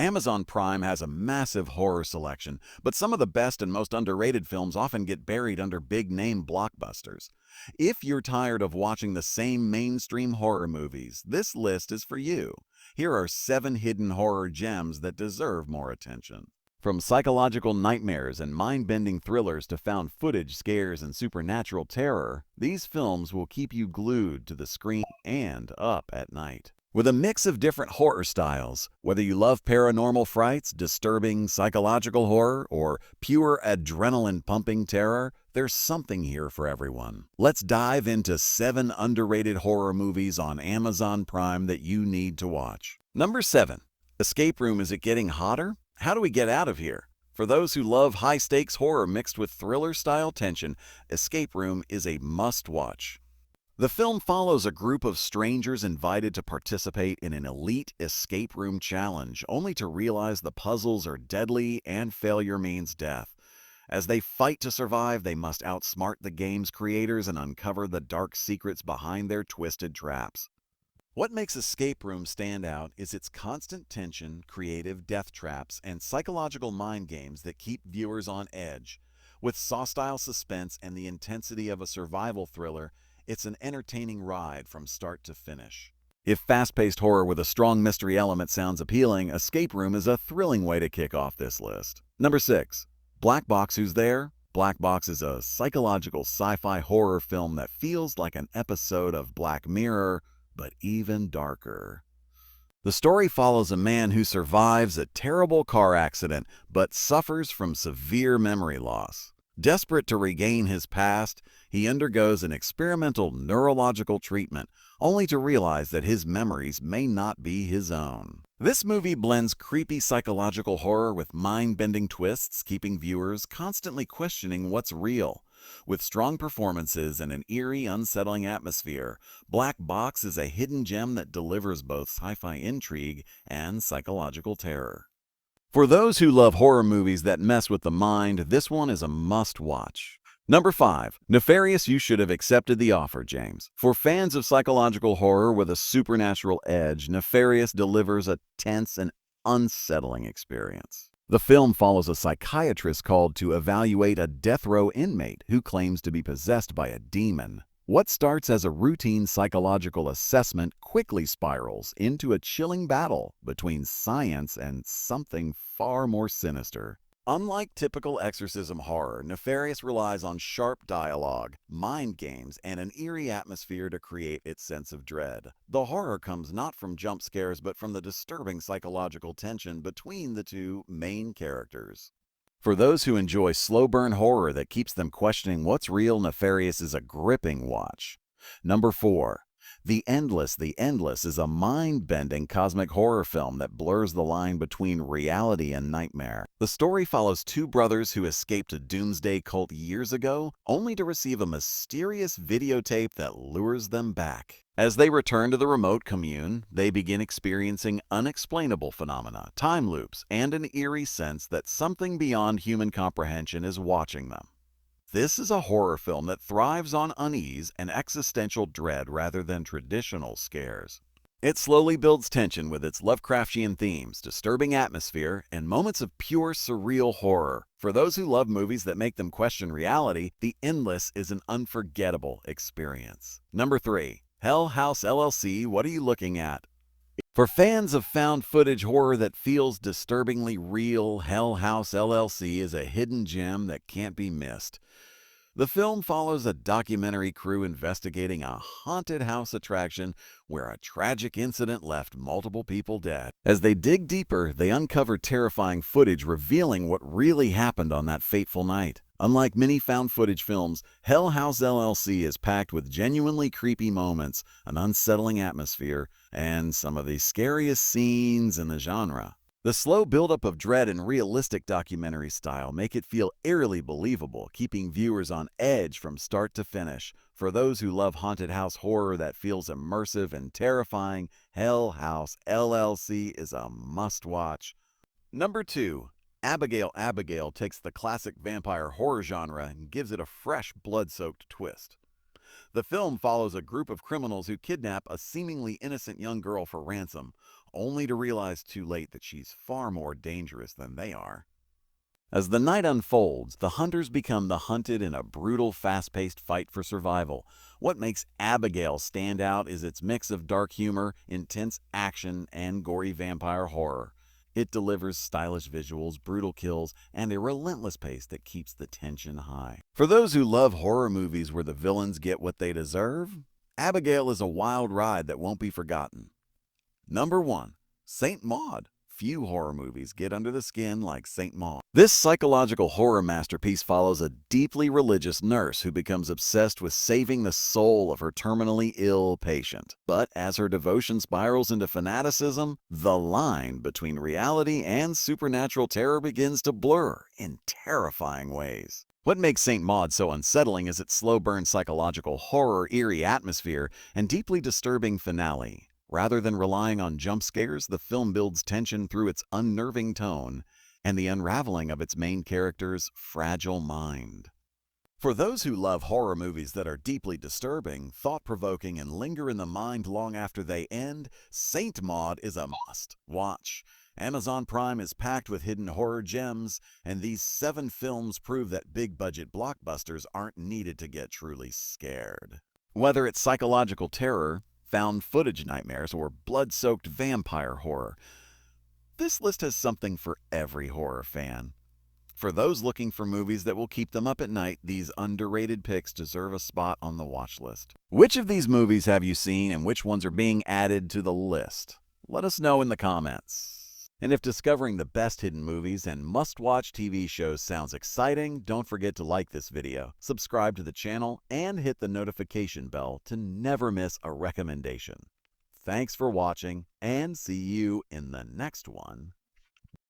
Amazon Prime has a massive horror selection, but some of the best and most underrated films often get buried under big-name blockbusters. If you're tired of watching the same mainstream horror movies, this list is for you. Here are 7 hidden horror gems that deserve more attention. From psychological nightmares and mind-bending thrillers to found footage scares and supernatural terror, these films will keep you glued to the screen and up at night. With a mix of different horror styles, whether you love paranormal frights, disturbing psychological horror, or pure adrenaline-pumping terror, there's something here for everyone. Let's dive into 7 underrated horror movies on Amazon Prime that you need to watch. Number 7. Escape Room. Is it getting hotter? How do we get out of here? For those who love high-stakes horror mixed with thriller-style tension, Escape Room is a must-watch. The film follows a group of strangers invited to participate in an elite escape room challenge, only to realize the puzzles are deadly and failure means death. As they fight to survive, they must outsmart the game's creators and uncover the dark secrets behind their twisted traps. What makes Escape Room stand out is its constant tension, creative death traps, and psychological mind games that keep viewers on edge. With saw-style suspense and the intensity of a survival thriller, it's an entertaining ride from start to finish. If fast-paced horror with a strong mystery element sounds appealing, Escape Room is a thrilling way to kick off this list. Number 6. Black Box. Who's there? Black Box is a psychological sci-fi horror film that feels like an episode of Black Mirror, but even darker. The story follows a man who survives a terrible car accident but suffers from severe memory loss. Desperate to regain his past, he undergoes an experimental neurological treatment, only to realize that his memories may not be his own. This movie blends creepy psychological horror with mind-bending twists, keeping viewers constantly questioning what's real. With strong performances and an eerie, unsettling atmosphere, Black Box is a hidden gem that delivers both sci-fi intrigue and psychological terror. For those who love horror movies that mess with the mind, this one is a must-watch. Number 5. Nefarious. You should have accepted the offer, James. For fans of psychological horror with a supernatural edge, Nefarious delivers a tense and unsettling experience. The film follows a psychiatrist called to evaluate a death row inmate who claims to be possessed by a demon. What starts as a routine psychological assessment quickly spirals into a chilling battle between science and something far more sinister. Unlike typical exorcism horror, Nefarious relies on sharp dialogue, mind games, and an eerie atmosphere to create its sense of dread. The horror comes not from jump scares but from the disturbing psychological tension between the two main characters. For those who enjoy slow-burn horror that keeps them questioning what's real, Nefarious is a gripping watch. Number 4. The Endless. The Endless is a mind-bending cosmic horror film that blurs the line between reality and nightmare. The story follows 2 brothers who escaped a doomsday cult years ago, only to receive a mysterious videotape that lures them back. As they return to the remote commune, they begin experiencing unexplainable phenomena, time loops, and an eerie sense that something beyond human comprehension is watching them. This is a horror film that thrives on unease and existential dread rather than traditional scares. It slowly builds tension with its Lovecraftian themes, disturbing atmosphere, and moments of pure surreal horror. For those who love movies that make them question reality, The Endless is an unforgettable experience. Number 3. Hell House LLC. What are you looking at? For fans of found footage horror that feels disturbingly real, Hell House LLC is a hidden gem that can't be missed. The film follows a documentary crew investigating a haunted house attraction where a tragic incident left multiple people dead. As they dig deeper, they uncover terrifying footage revealing what really happened on that fateful night. Unlike many found footage films, Hell House LLC is packed with genuinely creepy moments, an unsettling atmosphere, and some of the scariest scenes in the genre. The slow buildup of dread and realistic documentary style make it feel eerily believable, keeping viewers on edge from start to finish. For those who love haunted house horror that feels immersive and terrifying, Hell House LLC is a must-watch. Number 2. Abigail. Abigail takes the classic vampire horror genre and gives it a fresh, blood-soaked twist. The film follows a group of criminals who kidnap a seemingly innocent young girl for ransom, only to realize too late that she's far more dangerous than they are. As the night unfolds, the hunters become the hunted in a brutal, fast-paced fight for survival. What makes Abigail stand out is its mix of dark humor, intense action, and gory vampire horror. It delivers stylish visuals, brutal kills, and a relentless pace that keeps the tension high. For those who love horror movies where the villains get what they deserve, Abigail is a wild ride that won't be forgotten. Number 1. Saint Maud. Few horror movies get under the skin like Saint Maud. This psychological horror masterpiece follows a deeply religious nurse who becomes obsessed with saving the soul of her terminally ill patient. But as her devotion spirals into fanaticism, the line between reality and supernatural terror begins to blur in terrifying ways. What makes Saint Maud so unsettling is its slow-burn psychological horror, eerie atmosphere, and deeply disturbing finale. Rather than relying on jump scares, the film builds tension through its unnerving tone and the unraveling of its main character's fragile mind. For those who love horror movies that are deeply disturbing, thought-provoking, and linger in the mind long after they end, Saint Maud is a must-watch. Amazon Prime is packed with hidden horror gems, and these 7 films prove that big-budget blockbusters aren't needed to get truly scared. Whether it's psychological terror, found footage nightmares, or blood-soaked vampire horror, this list has something for every horror fan. For those looking for movies that will keep them up at night, these underrated picks deserve a spot on the watch list. Which of these movies have you seen and which ones are being added to the list? Let us know in the comments. And if discovering the best hidden movies and must-watch TV shows sounds exciting, don't forget to like this video, subscribe to the channel, and hit the notification bell to never miss a recommendation. Thanks for watching, and see you in the next one.